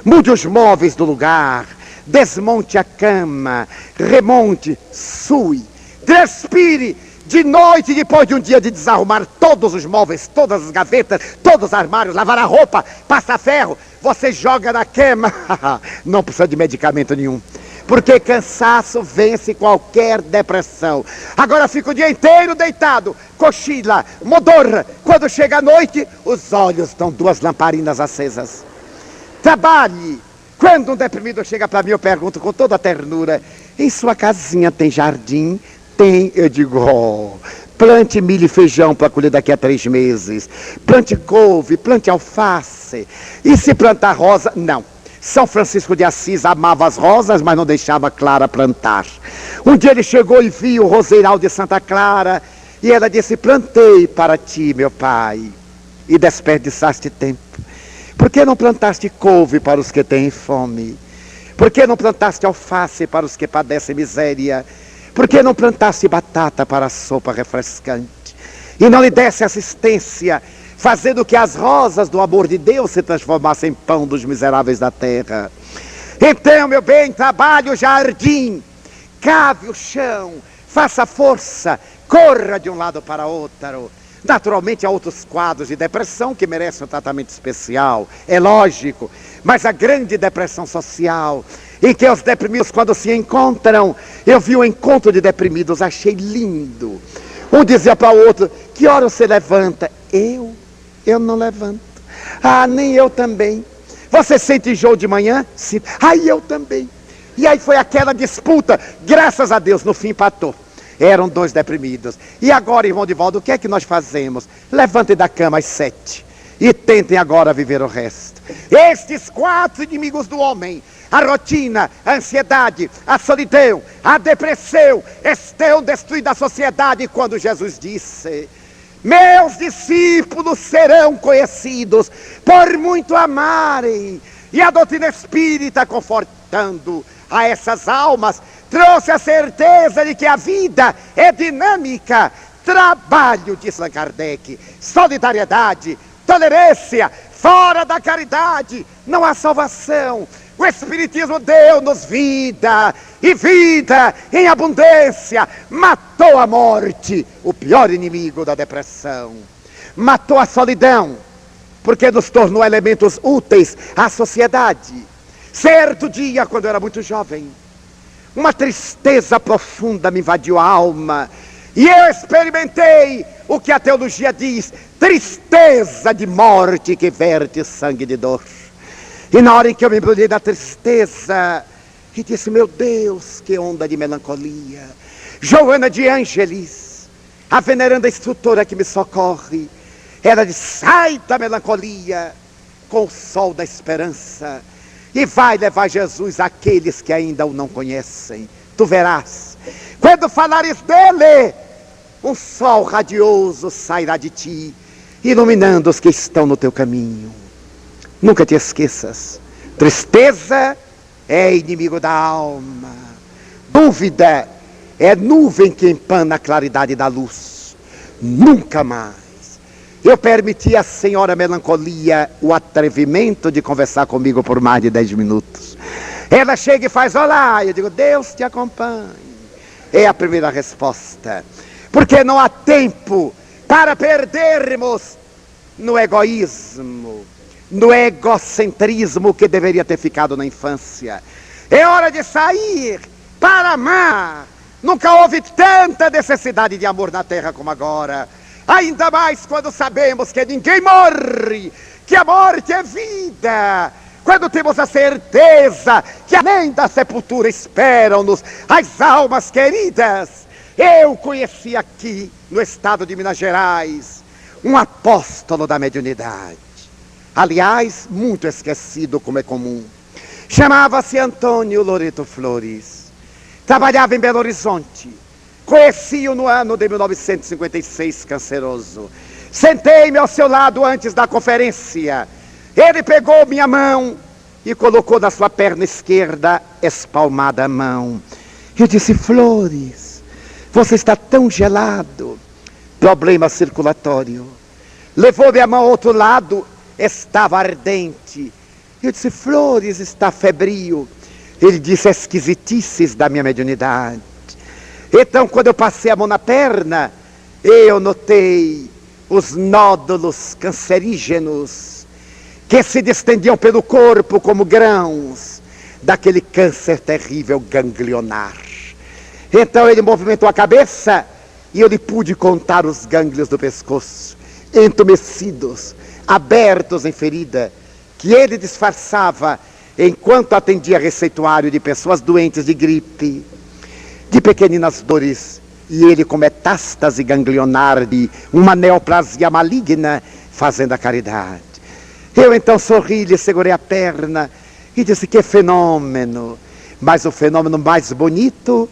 Mude os móveis do lugar. Desmonte a cama. Remonte, sue. Transpire. De noite, depois de um dia de desarrumar todos os móveis, todas as gavetas, todos os armários, lavar a roupa, passar ferro, você joga na cama. Não precisa de medicamento nenhum. Porque cansaço vence qualquer depressão. Agora fica o dia inteiro deitado, cochila, modorra. Quando chega a noite, os olhos estão 2 lamparinas acesas. Trabalhe. Quando um deprimido chega para mim, eu pergunto com toda a ternura, em sua casinha tem jardim? Tem, eu digo, plante milho e feijão para colher daqui a 3 meses. Plante couve, plante alface. E se plantar rosa? Não. São Francisco de Assis amava as rosas, mas não deixava Clara plantar. Um dia ele chegou e viu o roseiral de Santa Clara, e ela disse, plantei para ti, meu pai, e desperdiçaste tempo. Por que não plantaste couve para os que têm fome? Por que não plantaste alface para os que padecem miséria? Por que não plantaste batata para a sopa refrescante? E não lhe desse assistência, fazendo que as rosas do amor de Deus se transformassem em pão dos miseráveis da terra. Então, meu bem, trabalhe o jardim, cave o chão, faça força, corra de um lado para outro. Naturalmente há outros quadros de depressão que merecem um tratamento especial, é lógico, mas a grande depressão social, em que os deprimidos, quando se encontram, eu vi um encontro de deprimidos, achei lindo. Um dizia para o outro, que hora você levanta? Eu não levanto. Ah, nem eu também. Você sente enjoo de manhã? Sim. Ah, eu também. E aí foi aquela disputa, graças a Deus, no fim empatou. Eram 2 deprimidos. E agora, irmão Divaldo, o que é que nós fazemos? Levantem da cama às 7 e tentem agora viver o resto. Estes 4 inimigos do homem, a rotina, a ansiedade, a solidão, a depressão, estão destruindo a sociedade. Quando Jesus disse, meus discípulos serão conhecidos por muito amarem. E a doutrina espírita, confortando a essas almas, trouxe a certeza de que a vida é dinâmica. Trabalho, disse Allan Kardec, solidariedade, tolerância, fora da caridade não há salvação. O Espiritismo deu-nos vida, e vida em abundância. Matou a morte, o pior inimigo da depressão. Matou a solidão, porque nos tornou elementos úteis à sociedade. Certo dia, quando eu era muito jovem, uma tristeza profunda me invadiu a alma, e eu experimentei o que a teologia diz, tristeza de morte que verte sangue de dor. E na hora em que eu me embrulhei da tristeza, e disse, meu Deus, que onda de melancolia. Joana de Ângeles, a veneranda instrutora que me socorre, ela diz, sai da melancolia com o sol da esperança, e vai levar Jesus àqueles que ainda o não conhecem. Tu verás, quando falares dele, um sol radioso sairá de ti, iluminando os que estão no teu caminho. Nunca te esqueças, tristeza é inimigo da alma. Dúvida é nuvem que empana a claridade da luz. Nunca mais eu permiti à senhora melancolia o atrevimento de conversar comigo por mais de 10 minutos. Ela chega e faz, olá, eu digo, Deus te acompanhe. É a primeira resposta. Porque não há tempo para perdermos no egoísmo, no egocentrismo que deveria ter ficado na infância. É hora de sair para amar. Nunca houve tanta necessidade de amor na terra como agora. Ainda mais quando sabemos que ninguém morre, que a morte é vida. Quando temos a certeza que além da sepultura esperam-nos as almas queridas. Eu conheci aqui, no estado de Minas Gerais, um apóstolo da mediunidade. Aliás, muito esquecido, como é comum. Chamava-se Antônio Loreto Flores. Trabalhava em Belo Horizonte. Conheci-o no ano de 1956, canceroso. Sentei-me ao seu lado antes da conferência. Ele pegou minha mão e colocou na sua perna esquerda, espalmada a mão. Eu disse: Flores, você está tão gelado. Problema circulatório. Levou minha mão ao outro lado, estava ardente. Eu disse: Flores, está febril. Ele disse: esquisitices da minha mediunidade. Então, quando eu passei a mão na perna, eu notei os nódulos cancerígenos que se distendiam pelo corpo como grãos daquele câncer terrível ganglionar. Então ele movimentou a cabeça e eu lhe pude contar os gânglios do pescoço, entumecidos, abertos em ferida, que ele disfarçava enquanto atendia receituário de pessoas doentes de gripe, de pequeninas dores, e ele com metástase ganglionar de uma neoplasia maligna, fazendo a caridade. Eu então sorri, lhe segurei a perna e disse: que fenômeno! Mas o fenômeno mais bonito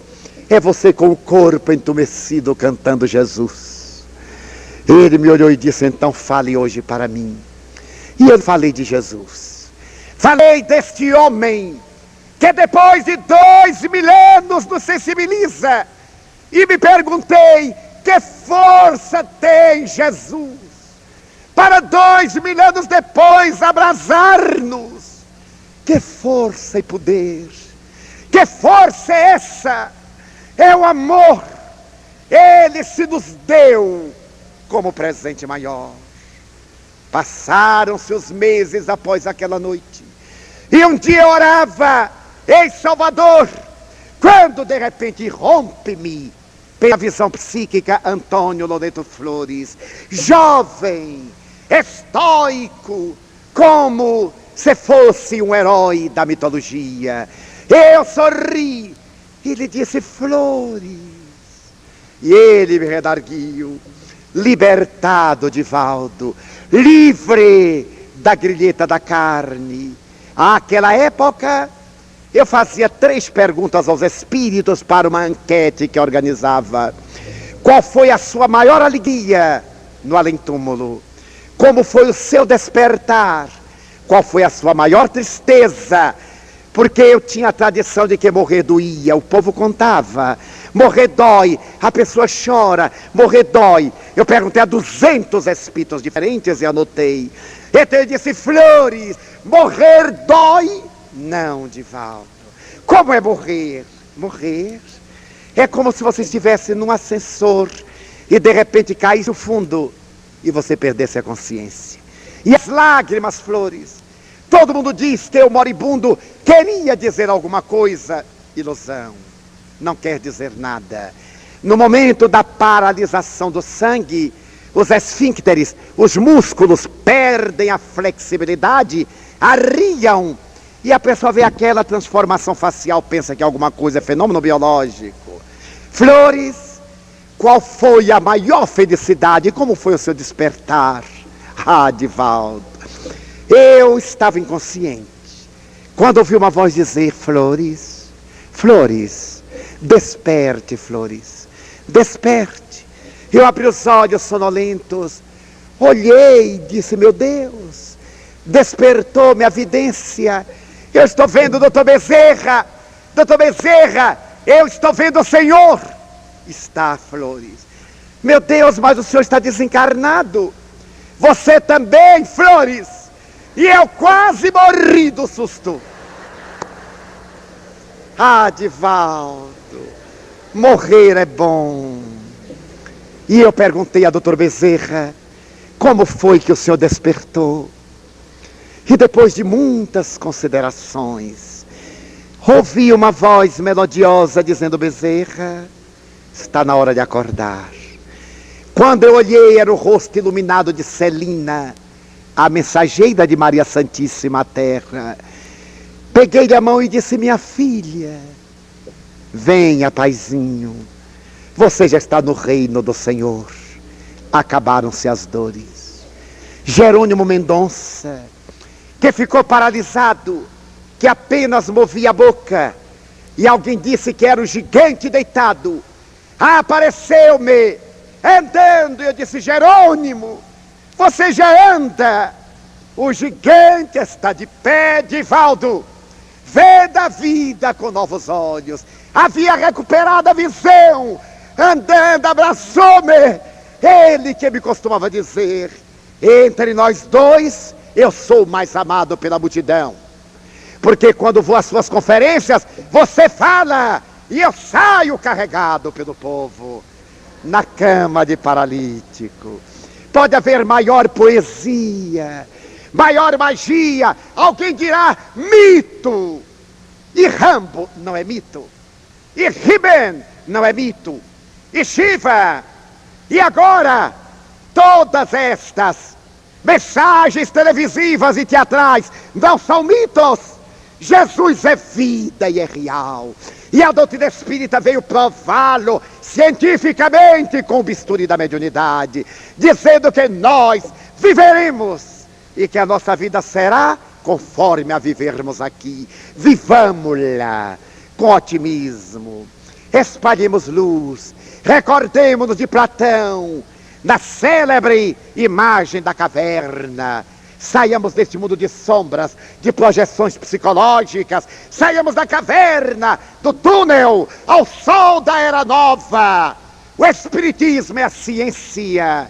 é você com o corpo entumecido cantando Jesus. Ele me olhou e disse: então fale hoje para mim. E eu falei de Jesus. Falei deste homem que depois de 2000 anos nos sensibiliza. E me perguntei: que força tem Jesus para 2000 anos depois abrasar-nos? Que força e poder! Que força é essa? É o amor. Ele se nos deu como presente maior. Passaram-se os meses após aquela noite. E um dia eu orava em Salvador, quando de repente rompe-me pela visão psíquica Antônio Loreto Flores, jovem, estoico, como se fosse um herói da mitologia. Eu sorri e lhe disse: Flores. E ele me redarguiu: libertado, Divaldo, livre da grilheta da carne. Àquela época, eu fazia 3 perguntas aos espíritos para uma enquete que organizava. Qual foi a sua maior alegria no além-túmulo? Como foi o seu despertar? Qual foi a sua maior tristeza? Porque eu tinha a tradição de que morrer doía, o povo contava. Morrer dói, a pessoa chora, morrer dói. Eu perguntei a 200 espíritos diferentes e anotei. Então ele disse: Flores, morrer dói? Não, Divaldo. Como é morrer? Morrer é como se você estivesse num ascensor e de repente caísse o fundo e você perdesse a consciência. E as lágrimas, Flores, todo mundo diz que o moribundo queria dizer alguma coisa. Ilusão, não quer dizer nada. No momento da paralisação do sangue, os esfíncteres, os músculos perdem a flexibilidade, arriam, e a pessoa vê aquela transformação facial, pensa que alguma coisa é fenômeno biológico. Flores, qual foi a maior felicidade? Como foi o seu despertar? Ah, Divaldo, eu estava inconsciente quando ouvi uma voz dizer: Flores, Flores, desperte, Flores, desperte. Eu abri os olhos sonolentos, olhei e disse: meu Deus, despertou-me a vidência. Eu estou vendo o doutor Bezerra, eu estou vendo o Senhor. Está, Flores. Meu Deus, mas o Senhor está desencarnado. Você também, Flores. E eu quase morri do susto. Ah, Divaldo, morrer é bom. E eu perguntei a doutor Bezerra: como foi que o senhor despertou? E depois de muitas considerações, ouvi uma voz melodiosa dizendo: Bezerra, está na hora de acordar. Quando eu olhei, era o rosto iluminado de Celina, a mensageira de Maria Santíssima à Terra. Peguei-lhe a mão e disse: minha filha, venha, paizinho, você já está no reino do Senhor. Acabaram-se as dores. Jerônimo Mendonça, que ficou paralisado, que apenas movia a boca, e alguém disse que era o gigante deitado, apareceu-me andando, e eu disse: Jerônimo, você já anda? O gigante está de pé. Divaldo, vê da vida com novos olhos. Havia recuperado a visão, andando, abraçou-me. Ele que me costumava dizer: entre nós dois, eu sou mais amado pela multidão, porque quando vou às suas conferências, você fala, e eu saio carregado pelo povo. Na cama de paralítico, pode haver maior poesia, maior magia. Alguém dirá mito, e Rambo não é mito, e He-Man não é mito, e Shiva. E agora, todas estas mensagens televisivas e teatrais não são mitos. Jesus é vida e é real. E a doutrina espírita veio prová-lo cientificamente com o bisturi da mediunidade, dizendo que nós viveremos e que a nossa vida será conforme a vivermos aqui. Vivamos-la com otimismo, espalhemos luz, recordemos-nos de Platão, na célebre imagem da caverna. Saiamos deste mundo de sombras, de projeções psicológicas. Saiamos da caverna, do túnel, ao sol da era nova. O Espiritismo é a ciência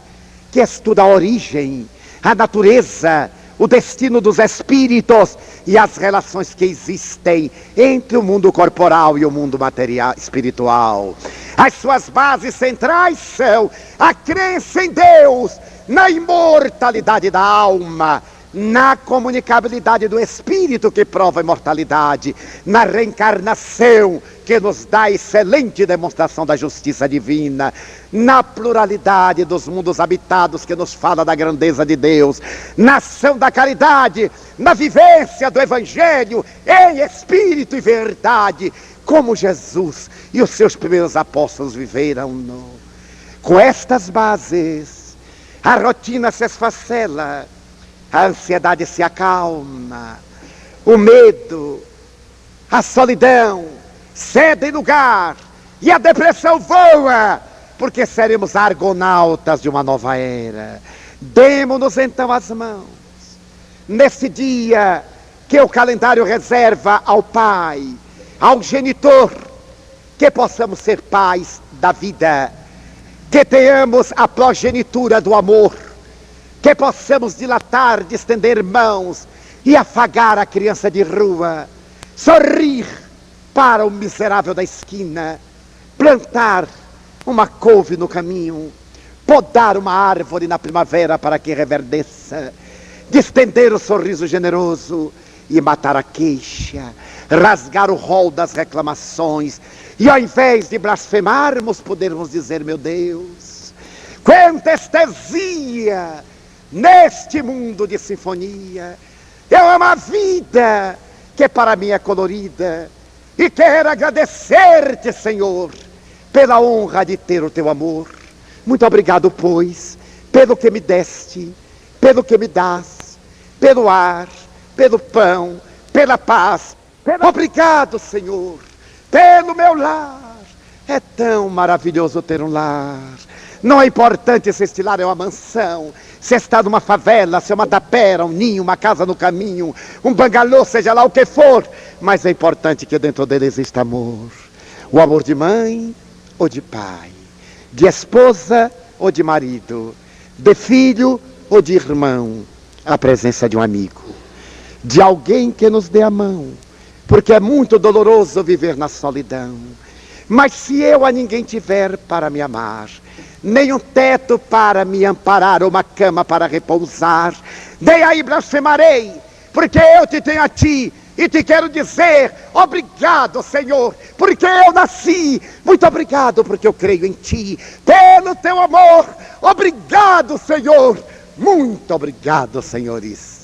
que estuda a origem, a natureza, o destino dos espíritos e as relações que existem entre o mundo corporal e o mundo material, espiritual. As suas bases centrais são a crença em Deus, na imortalidade da alma, na comunicabilidade do espírito que prova a imortalidade, na reencarnação que nos dá a excelente demonstração da justiça divina, na pluralidade dos mundos habitados que nos fala da grandeza de Deus, na ação da caridade, na vivência do Evangelho em espírito e verdade, como Jesus e os seus primeiros apóstolos viveram. Com estas bases, a rotina se esfacela, a ansiedade se acalma, o medo, a solidão cedem lugar e a depressão voa, porque seremos argonautas de uma nova era. Demo-nos então as mãos, nesse dia que o calendário reserva ao Pai, ao genitor, que possamos ser pais da vida, que tenhamos a progenitura do amor, que possamos dilatar, distender mãos e afagar a criança de rua, sorrir para o miserável da esquina, plantar uma couve no caminho, podar uma árvore na primavera para que reverdeça, distender o sorriso generoso e matar a queixa, rasgar o rol das reclamações, e ao invés de blasfemarmos, podermos dizer: meu Deus, quanta estesia neste mundo de sinfonia. Eu amo a vida, que para mim é colorida, e quero agradecer-te, Senhor, pela honra de ter o teu amor. Muito obrigado, pois, pelo que me deste, pelo que me dás, pelo ar, pelo pão, pela paz. Obrigado, Senhor, pelo meu lar. É tão maravilhoso ter um lar. Não é importante se este lar é uma mansão, se está numa favela, se é uma tapera, um ninho, uma casa no caminho, um bangalô, seja lá o que for, mas é importante que dentro dele exista amor. O amor de mãe ou de pai, de esposa ou de marido, de filho ou de irmão, a presença de um amigo, de alguém que nos dê a mão, porque é muito doloroso viver na solidão. Mas se eu a ninguém tiver para me amar, nem um teto para me amparar, ou uma cama para repousar, nem aí blasfemarei, porque eu te tenho a ti, E te quero dizer, obrigado, Senhor, porque eu nasci. Muito obrigado, porque eu creio em Ti. Pelo Teu amor, obrigado, Senhor. Muito obrigado, Senhores.